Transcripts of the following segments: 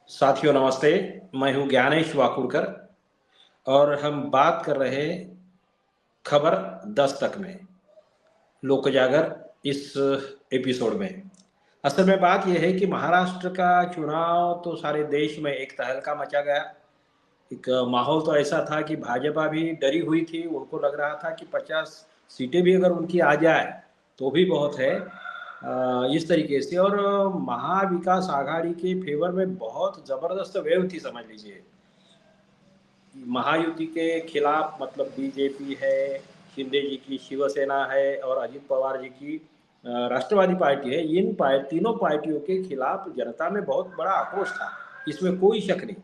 साथियों नमस्ते। मैं हूं ज्ञानेश वाकुड़कर और हम बात कर रहे खबर 10 तक में लोक जागर इस एपिसोड में। असल में बात यह है कि महाराष्ट्र का चुनाव तो सारे देश में एक तहलका मचा गया। एक माहौल तो ऐसा था कि भाजपा भी डरी हुई थी। उनको लग रहा था कि 50 सीटें भी अगर उनकी आ जाए तो भी बहुत है। इस तरीके से और महाविकास आघाड़ी के फेवर में बहुत ज़बरदस्त वेव थी, समझ लीजिए। महायुति के खिलाफ मतलब बीजेपी है, शिंदे जी की शिवसेना है और अजित पवार जी की राष्ट्रवादी पार्टी है। इन तीनों पार्टियों के खिलाफ जनता में बहुत बड़ा आक्रोश था, इसमें कोई शक नहीं।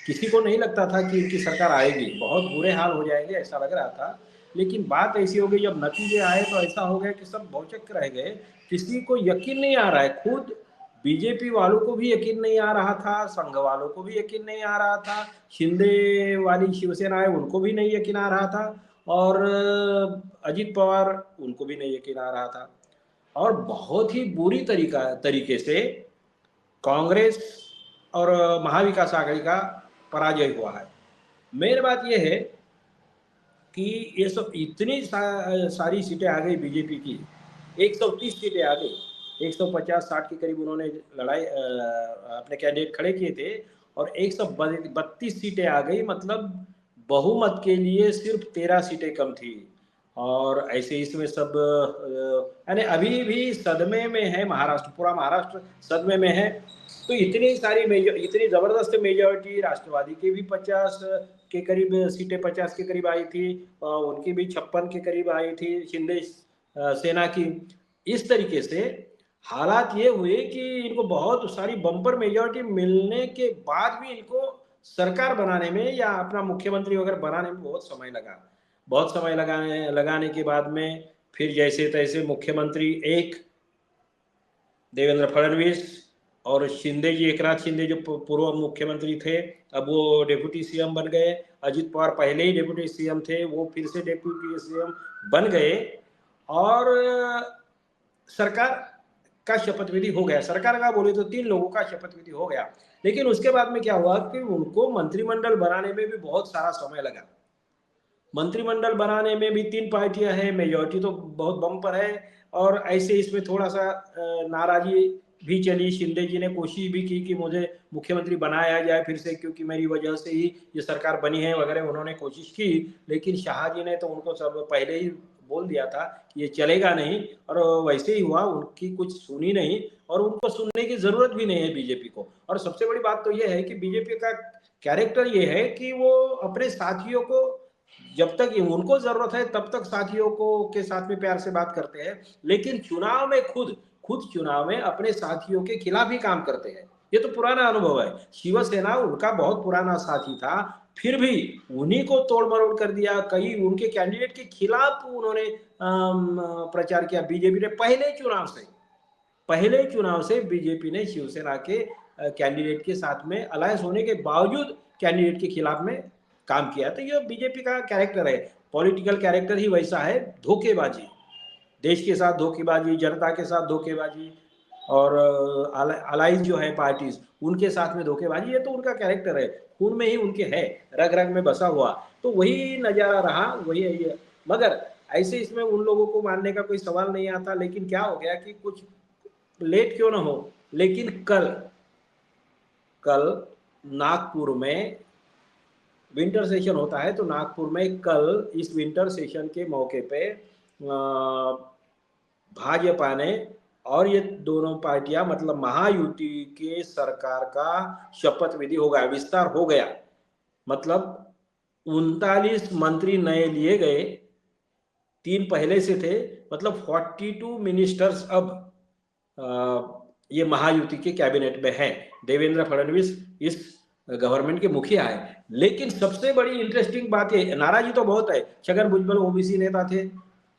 किसी को नहीं लगता था कि इनकी सरकार आएगी, बहुत बुरे हाल हो जाएंगे ऐसा लग रहा था। लेकिन बात ऐसी हो गई, जब नतीजे आए तो ऐसा हो गया कि सब भौचक्क रह गए। किसी को यकीन नहीं आ रहा है, खुद बीजेपी वालों को भी यकीन नहीं आ रहा था, संघ वालों को भी यकीन नहीं आ रहा था, शिंदे वाली शिवसेना है उनको भी नहीं यकीन आ रहा था और अजित पवार उनको भी नहीं यकीन आ रहा था। और बहुत ही बुरी तरीके से कांग्रेस और महाविकास आघाड़ी का पराजय हुआ है। मेन बात यह है कि ये सब इतनी सारी सीटें आ गई बीजेपी की, 130 सीटें आ गई। 150-60 के करीब उन्होंने लड़ाई अपने कैंडिडेट खड़े किए थे और 132 सीटें आ गई। मतलब बहुमत के लिए सिर्फ 13 सीटें कम थी। और ऐसे इसमें सब यानी अभी भी सदमे में है महाराष्ट्र, पूरा महाराष्ट्र सदमे में है। तो इतनी जबरदस्त मेजॉरिटी राष्ट्रवादी की भी 50 के करीब सीटें, 50 के करीब आई थी, उनकी भी 56 के करीब आई थी शिंदे सेना की। इस तरीके से हालात ये हुए कि इनको बहुत सारी बम्पर मेजॉरिटी मिलने के बाद भी इनको सरकार बनाने में या अपना मुख्यमंत्री वगैरह बनाने में बहुत समय लगा। बहुत समय लगाने के बाद में फिर जैसे तैसे मुख्यमंत्री एक देवेंद्र फडणवीस और शिंदे जी, एकनाथ शिंदे जो पूर्व मुख्यमंत्री थे, अब वो डेप्यूटी सीएम बन गए। अजित पवार पहले ही डेप्यूटी सीएम थे, वो फिर से डेप्यूटी सीएम बन गए और सरकार का शपथ विधि हो गया। सरकार का बोले तो 3 लोगों का शपथ विधि हो गया। लेकिन उसके बाद में क्या हुआ कि उनको मंत्रिमंडल बनाने में भी बहुत सारा समय लगा। मंत्रिमंडल बनाने में भी 3 पार्टियां हैं, मेजॉरिटी तो बहुत बम्पर है और ऐसे इसमें थोड़ा सा नाराजी भी चली। शिंदे जी ने कोशिश भी की कि मुझे मुख्यमंत्री बनाया जाए फिर से, क्योंकि मेरी वजह से ही ये सरकार बनी है वगैरह, उन्होंने कोशिश की। लेकिन शाह जी ने तो उनको सब पहले ही बोल दिया था कि ये चलेगा नहीं और वैसे ही हुआ, उनकी कुछ सुनी नहीं और उनको सुनने की जरूरत भी नहीं है बीजेपी को। और सबसे बड़ी बात तो ये है कि बीजेपी का कैरेक्टर ये है कि वो अपने साथियों को जब तक उनको जरूरत है तब तक साथियों को के साथ में प्यार से बात करते हैं, लेकिन चुनाव में खुद खुद चुनाव में अपने साथियों के खिलाफ ही काम करते हैं। ये तो पुराना अनुभव है। शिवसेना उनका बहुत पुराना साथी था, फिर भी उन्हीं को तोड़ मरोड़ कर दिया। कई उनके कैंडिडेट के खिलाफ उन्होंने प्रचार किया। बीजेपी ने पहले चुनाव से बीजेपी ने शिवसेना के कैंडिडेट के साथ में अलायंस होने के बावजूद कैंडिडेट के खिलाफ में काम किया। तो ये बीजेपी का कैरेक्टर है, पॉलिटिकल कैरेक्टर ही वैसा है। धोखेबाजी, देश के साथ धोखेबाजी, जनता के साथ धोखेबाजी और अलाइज जो है पार्टीज उनके साथ में धोखेबाजी, ये तो उनका कैरेक्टर है, खून में ही उनके है, रग रग में बसा हुआ। तो वही नजारा रहा, वही है। मगर ऐसे इसमें उन लोगों को मानने का कोई सवाल नहीं आता। लेकिन क्या हो गया कि कुछ लेट क्यों ना हो, लेकिन कल नागपुर में विंटर सेशन होता है, तो नागपुर में कल इस विंटर सेशन के मौके पे भाजपा ने और ये दोनों पार्टियां मतलब महायुति के सरकार का शपथ विधि हो गया, विस्तार हो गया। मतलब 39 मंत्री नए लिए गए, 3 पहले से थे। मतलब 42 मिनिस्टर्स अब ये महायुति के कैबिनेट में है। देवेंद्र फडणवीस इस गवर्नमेंट के मुखिया है। लेकिन सबसे बड़ी इंटरेस्टिंग बात ये, नाराजी तो बहुत है। छगन भुजबल ओबीसी नेता थे,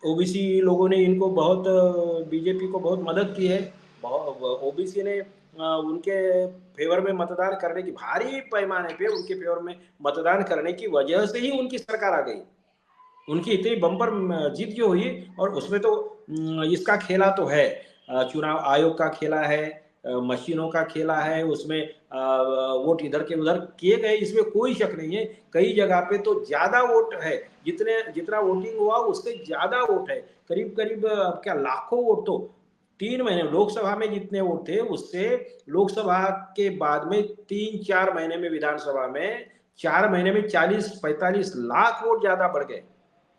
ओबीसी लोगों ने इनको बहुत, बीजेपी को बहुत मदद की है। ओबीसी ने उनके फेवर में मतदान करने की, भारी पैमाने पे उनके फेवर में मतदान करने की वजह से ही उनकी सरकार आ गई। उनकी इतनी बम्पर जीत जो हुई, और उसमें तो इसका खेला तो है, चुनाव आयोग का खेला है, मशीनों का खेला है, उसमें वोट इधर के उधर किए गए, इसमें कोई शक नहीं है। कई जगह पे तो ज्यादा वोट है, जितने जितना वोटिंग हुआ उससे ज्यादा वोट है, करीब करीब क्या लाखों वोट। तो 3 महीने लोकसभा में जितने वोट थे उससे लोकसभा के बाद में 3-4 महीने में विधानसभा में 4 महीने में 40-45 लाख वोट ज्यादा बढ़ गए।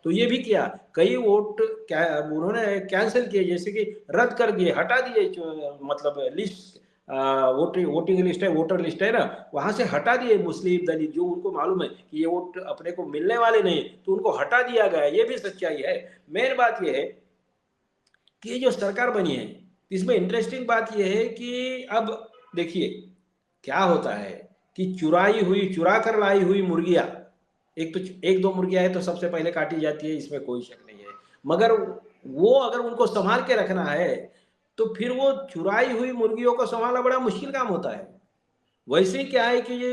तो ये भी किया, कई वोट उन्होंने कैंसिल किए, जैसे कि रद्द कर दिए, हटा दिए, मतलब लिस्ट, वोटिंग लिस्ट है, वोटर लिस्ट है ना, वहां से हटा दिए मुस्लिम दलित, जो उनको मालूम है कि ये वोट अपने को मिलने वाले नहीं, तो उनको हटा दिया गया। ये भी सच्चाई है। मेन बात ये है कि ये जो सरकार बनी है, इसमें इंटरेस्टिंग बात यह है कि अब देखिए क्या होता है कि चुरा कर लाई हुई मुर्गियां, एक तो एक दो मुर्गियां है तो सबसे पहले काटी जाती है, इसमें कोई शक नहीं है। मगर वो अगर उनको संभाल के रखना है तो फिर वो चुराई हुई मुर्गियों को संभालना बड़ा मुश्किल काम होता है। वैसे ही क्या है कि ये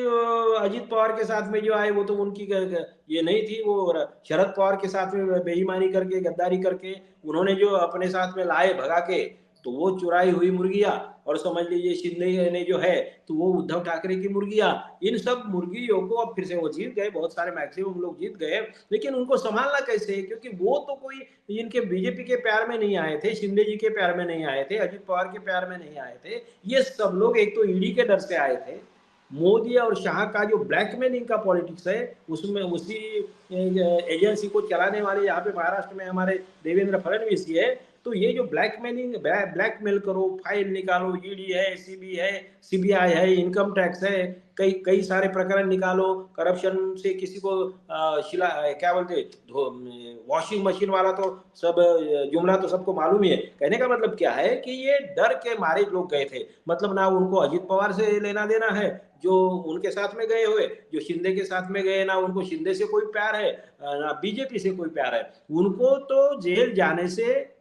अजीत पवार के साथ में जो आए वो तो उनकी ये नहीं थी, वो शरद पवार के साथ में बेईमानी करके गद्दारी करके उन्होंने जो अपने साथ में लाए भगा के, तो वो चुराई हुई मुर्गियां। और समझ लीजिए शिंदे ने जो है तो वो उद्धव ठाकरे की मुर्गियां, इन सब मुर्गियों को अब फिर से वो जीत गए, बहुत सारे मैक्सिमम लोग जीत गए, लेकिन उनको संभालना कैसे है? क्योंकि वो तो कोई इनके बीजेपी के प्यार में नहीं आए थे, शिंदे जी के प्यार में नहीं आए थे, अजित पवार के प्यार में नहीं आए थे। ये सब लोग एक तो ईडी के डर से आए थे, मोदी और शाह का जो ब्लैकमेलिंग का पॉलिटिक्स है उसमें उसी एजेंसी को चलाने वाले यहाँ पे महाराष्ट्र में हमारे देवेंद्र फडणवीस जी है। तो ये जो ब्लैकमेल करो, फाइल निकालो, ईडी है, सीबीआई है, इनकम टैक्स है, कई कई सारे प्रकरण निकालो, करप्शन से किसी को शिला क्या बोलते, वॉशिंग मशीन वाला तो सब जुमला तो सबको मालूम ही है। कहने का मतलब क्या है कि ये डर के मारे लोग गए थे, मतलब ना उनको अजित पवार से लेना देना है जो उनके साथ में गए हुए, जो शिंदे के साथ में गए, ना उनको शिंदे से कोई प्यार है ना बीजेपी से कोई प्यार है। उनको तो जेल जाने से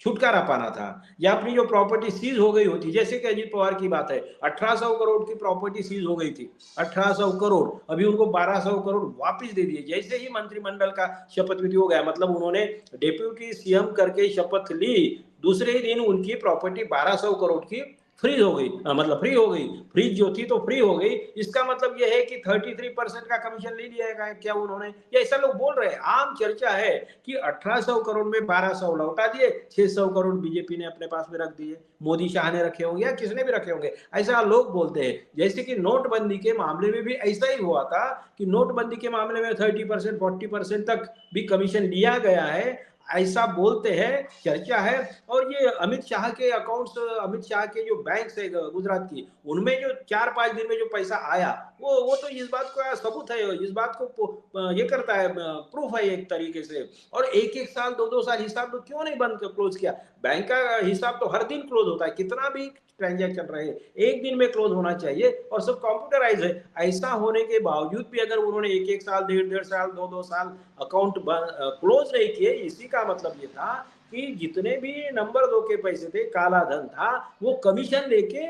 छुटकारा पाना था, या अपनी जो प्रॉपर्टी सीज हो गई होती, जैसे कि अजीत पवार की बात है, 1800 करोड़ की प्रॉपर्टी सीज हो गई थी, 1800 करोड़, अभी उनको 1200 करोड़ वापस दे दिए। जैसे ही मंत्रिमंडल का शपथ विधि हो गया, मतलब उन्होंने डेप्यूटी सीएम करके शपथ ली, दूसरे ही दिन उनकी प्रॉपर्टी 1200 करोड़ की फ्रीज हो गई, मतलब फ्री हो गई, फ्रीज जो थी तो फ्री हो गई। इसका मतलब यह है कि 33% का कमीशन ले लिया है क्या उन्होंने, या ऐसा लोग बोल रहे हैं। आम चर्चा है कि 1800 करोड़ में 1200 लौटा दिए, 600 करोड़ बीजेपी ने अपने पास में रख दिए, मोदी शाह ने रखे होंगे या किसने भी रखे होंगे, ऐसा लोग बोलते हैं। जैसे कि नोटबंदी के मामले में भी ऐसा ही हुआ था कि नोटबंदी के मामले में 30% 40% तक भी कमीशन लिया गया है, ऐसा बोलते हैं, चर्चा है। और ये अमित शाह के अकाउंट्स, अमित शाह के जो बैंक है गुजरात की, उनमें जो 4-5 दिन में जो पैसा आया, वो तो इस बात का सबूत है, इस बात को ये करता है, प्रूफ है एक तरीके से। और एक एक साल 2-2 साल हिसाब तो क्यों नहीं बंद क्लोज किया? बैंक का हिसाब तो हर दिन क्लोज होता है, कितना भी ट्रांजैक्शन रहे एक दिन में क्लोज होना चाहिए, और सब कंप्यूटराइज है। ऐसा होने के बावजूद भी अगर उन्होंने एक एक साल, 1.5 साल, 2-2 साल अकाउंट क्लोज नहीं किए, इसी का मतलब ये था कि जितने भी नंबर 2 के पैसे थे, काला धन था, वो कमीशन लेके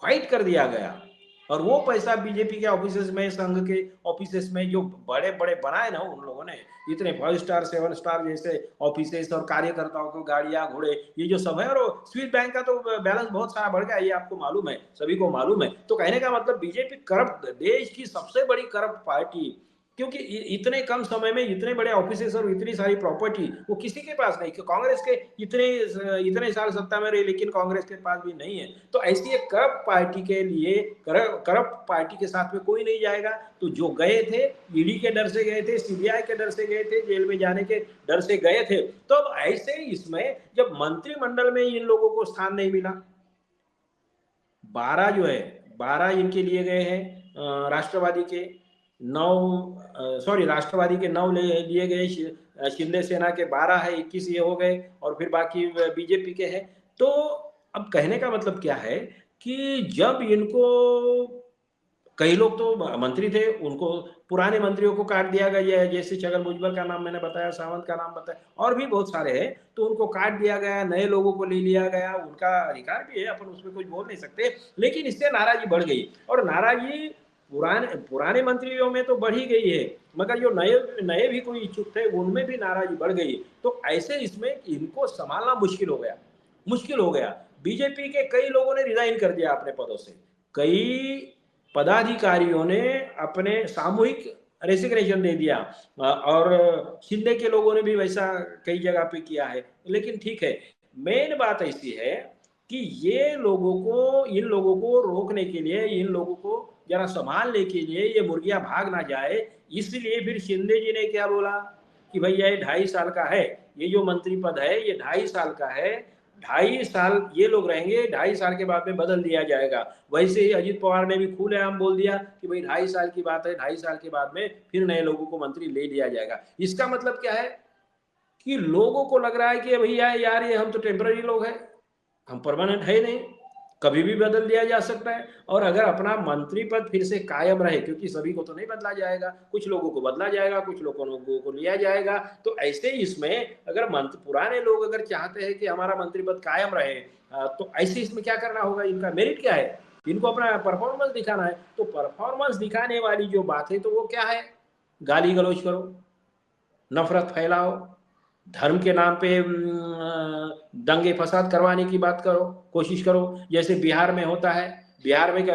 फाइट कर दिया गया। और वो पैसा बीजेपी के ऑफिसेस में, संघ के ऑफिसेस में जो बड़े बड़े बनाए ना उन लोगों ने, इतने 5 स्टार 7 स्टार जैसे ऑफिसेस, और कार्यकर्ताओं को गाड़ियां घोड़े, ये जो सब है, और स्विस बैंक का तो बैलेंस बहुत सारा बढ़ गया, ये आपको मालूम है, सभी को मालूम है। तो कहने का मतलब बीजेपी करप्ट, देश की सबसे बड़ी करप्ट पार्टी, क्योंकि इतने कम समय में इतने बड़े ऑफिसेस और इतनी सारी प्रॉपर्टी वो किसी के पास नहीं। कांग्रेस के इतने इतने साल सत्ता में रहे, लेकिन कांग्रेस के पास भी नहीं है। तो ऐसी एक करप्ट पार्टी के लिए, करप्ट पार्टी के साथ में कोई नहीं जाएगा। तो जो गए थे, ईडी के डर से गए थे, सीबीआई के डर से गए थे, जेल में जाने के डर से गए थे। तो अब ऐसे इसमें जब मंत्रिमंडल में इन लोगों को स्थान नहीं मिला, 12 जो है, 12 इनके लिए गए हैं राष्ट्रवादी के, 9 सॉरी राष्ट्रवादी के 9 लिए गए, शिंदे सेना के 12 है, 21 ये हो गए, और फिर बाकी बीजेपी के हैं। तो अब कहने का मतलब क्या है कि जब इनको, कई लोग तो मंत्री थे, उनको पुराने मंत्रियों को काट दिया गया है, जैसे छगन भुजबल का नाम मैंने बताया, सावंत का नाम बताया, और भी बहुत सारे हैं, तो उनको काट दिया गया, नए लोगों को ले लिया गया, उनका अधिकार भी है, अपन उसमें कुछ बोल नहीं सकते। लेकिन इससे नाराजगी बढ़ गई, और नाराजगी पुराने पुराने मंत्रियों में तो बढ़ ही गई है, मगर जो नए नए भी कोई इच्छुक थे उनमें भी नाराजगी बढ़ गई। तो ऐसे इसमें इनको संभालना मुश्किल हो गया, मुश्किल हो गया। बीजेपी के कई लोगों ने रिजाइन कर दिया अपने पदों से, कई पदाधिकारियों ने अपने सामूहिक रेसिग्नेशन दे दिया, और शिंदे के लोगों ने भी वैसा कई जगह पे किया है। लेकिन ठीक है, मेन बात ऐसी है कि इन लोगों को रोकने के लिए, इन लोगों को जरा संभालने के लिए, ये मुर्गियां भाग ना जाए, इसलिए फिर शिंदे जी ने क्या बोला कि भैया ये 2.5 साल का है, ये जो मंत्री पद है ये 2.5 साल का है, 2.5 साल ये लोग रहेंगे, 2.5 साल के बाद में बदल दिया जाएगा। वैसे ही अजित पवार ने भी खुलेआम बोल दिया कि भाई 2.5 साल की बात है, 2.5 साल के बाद में फिर नए लोगों को मंत्री ले लिया जाएगा। इसका मतलब क्या है कि लोगों को लग रहा है कि भैया यार ये हम तो टेम्पररी लोग हैं, हम परमानेंट है नहीं, कभी भी बदल दिया जा सकता है। और अगर अपना मंत्री पद फिर से कायम रहे, क्योंकि सभी को तो नहीं बदला जाएगा, कुछ लोगों को बदला जाएगा, कुछ लोगों को लिया जाएगा, तो ऐसे इसमें अगर पुराने लोग अगर चाहते हैं कि हमारा मंत्री पद कायम रहे, तो ऐसे इसमें क्या करना होगा, इनका मेरिट क्या है, इनको अपना परफॉर्मेंस दिखाना है। तो परफॉर्मेंस दिखाने वाली जो बात है तो वो क्या है, गाली गलौज करो, नफरत फैलाओ, धर्म के नाम पे दंगे फसाद करवाने की बात करो, कोशिश करो, जैसे बिहार में होता है। बिहार में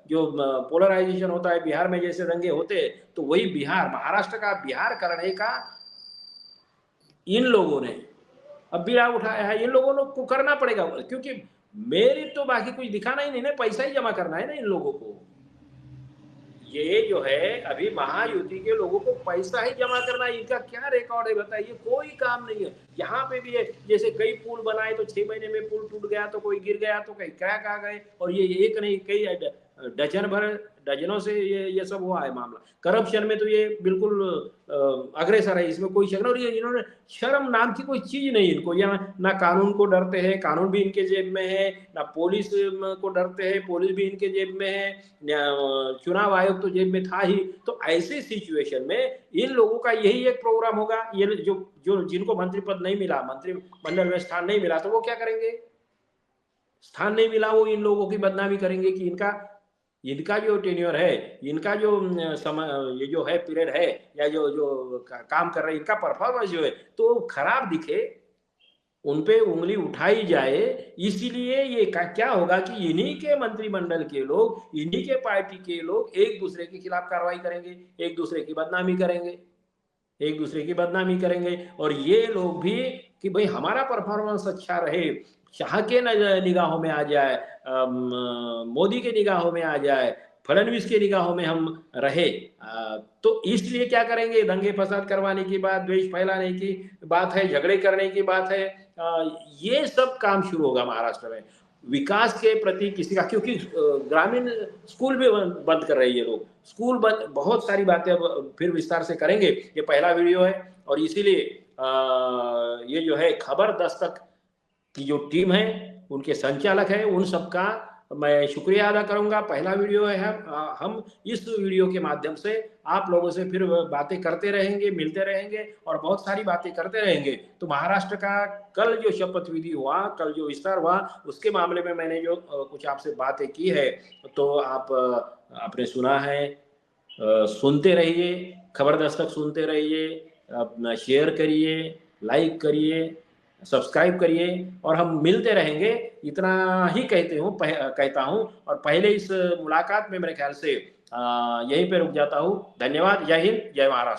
जो पोलराइजेशन होता है, बिहार में जैसे दंगे होते हैं, तो वही बिहार, महाराष्ट्र का बिहार करने का इन लोगों ने अब बीड़ा उठाया है। इन लोगों को करना पड़ेगा, क्योंकि मेरी तो बाकी कुछ दिखाना ही नहीं ना, पैसा ही जमा करना है ना इन लोगों को। ये जो है अभी महायुति के लोगों को पैसा ही जमा करना है, इनका क्या रिकॉर्ड है बताइए, कोई काम नहीं है। यहाँ पे भी है, जैसे कई पुल बनाए तो 6 महीने में पुल टूट गया, तो कोई गिर गया, तो कई क्रैक आ गए, और ये एक नहीं कई डजन भर डजनों से ये सब हुआ है मामला। करप्शन में तो ये बिल्कुल अग्रेसर है, इसमें कोई शक नहीं। और ये इन्होंने शर्म नाम की कोई चीज नहीं इनको, या ना कानून को डरते हैं, कानून भी इनके जेब में है, ना पुलिस को डरते हैं, पुलिस भी इनके जेब में है, चुनाव आयोग तो जेब में था ही। तो ऐसे सिचुएशन में इन लोगों का यही एक प्रोग्राम होगा, ये जो जो जिनको मंत्री पद नहीं मिला, मंत्रिमंडल में स्थान नहीं मिला, तो वो क्या करेंगे, स्थान नहीं मिला, वो इन लोगों की बदनामी करेंगे कि इनका जो टेन्योर है, इनका जो समय, ये जो है पीरियड है, या जो जो काम कर रहे हैं, इनका परफॉर्मेंस जो है तो खराब दिखे, उन पे उंगली उठाई जाए। इसीलिए ये क्या होगा कि इन्हीं के मंत्रिमंडल के लोग, इन्हीं के पार्टी के लोग एक दूसरे के खिलाफ कार्रवाई करेंगे, एक दूसरे की बदनामी करेंगे, एक दूसरे की बदनामी करेंगे। और ये लोग भी कि भाई हमारा परफॉर्मेंस अच्छा रहे, शाह के निगाहों में आ जाए, मोदी के निगाहों में आ जाए, फडणवीस के निगाहों में हम रहे, तो इसलिए क्या करेंगे, दंगे फसाद करवाने की बात, द्वेष फैलाने की बात है, झगड़े करने की बात है, ये सब काम शुरू होगा महाराष्ट्र में। विकास के प्रति किसी का, क्योंकि ग्रामीण स्कूल भी बंद कर रहे हैं ये लोग, स्कूल बंद, बहुत सारी बातें अब फिर विस्तार से करेंगे। ये पहला वीडियो है, और इसीलिए ये जो है खबर दस्तक की जो टीम है, उनके संचालक है, उन सबका मैं शुक्रिया अदा करूंगा। पहला वीडियो है, हम इस वीडियो के माध्यम से आप लोगों से फिर बातें करते रहेंगे, मिलते रहेंगे, और बहुत सारी बातें करते रहेंगे। तो महाराष्ट्र का कल जो शपथ विधि हुआ, कल जो विस्तार हुआ, उसके मामले में मैंने जो कुछ आपसे बातें की है, तो आपने सुना है, सुनते रहिए, खबर दस्तक सुनते रहिए, अपना शेयर करिए, लाइक करिए, सब्सक्राइब करिए, और हम मिलते रहेंगे, इतना ही कहता हूँ। और पहले इस मुलाकात में मेरे ख्याल से यहीं पे रुक जाता हूँ। धन्यवाद। जय हिंद, जय महाराष्ट्र।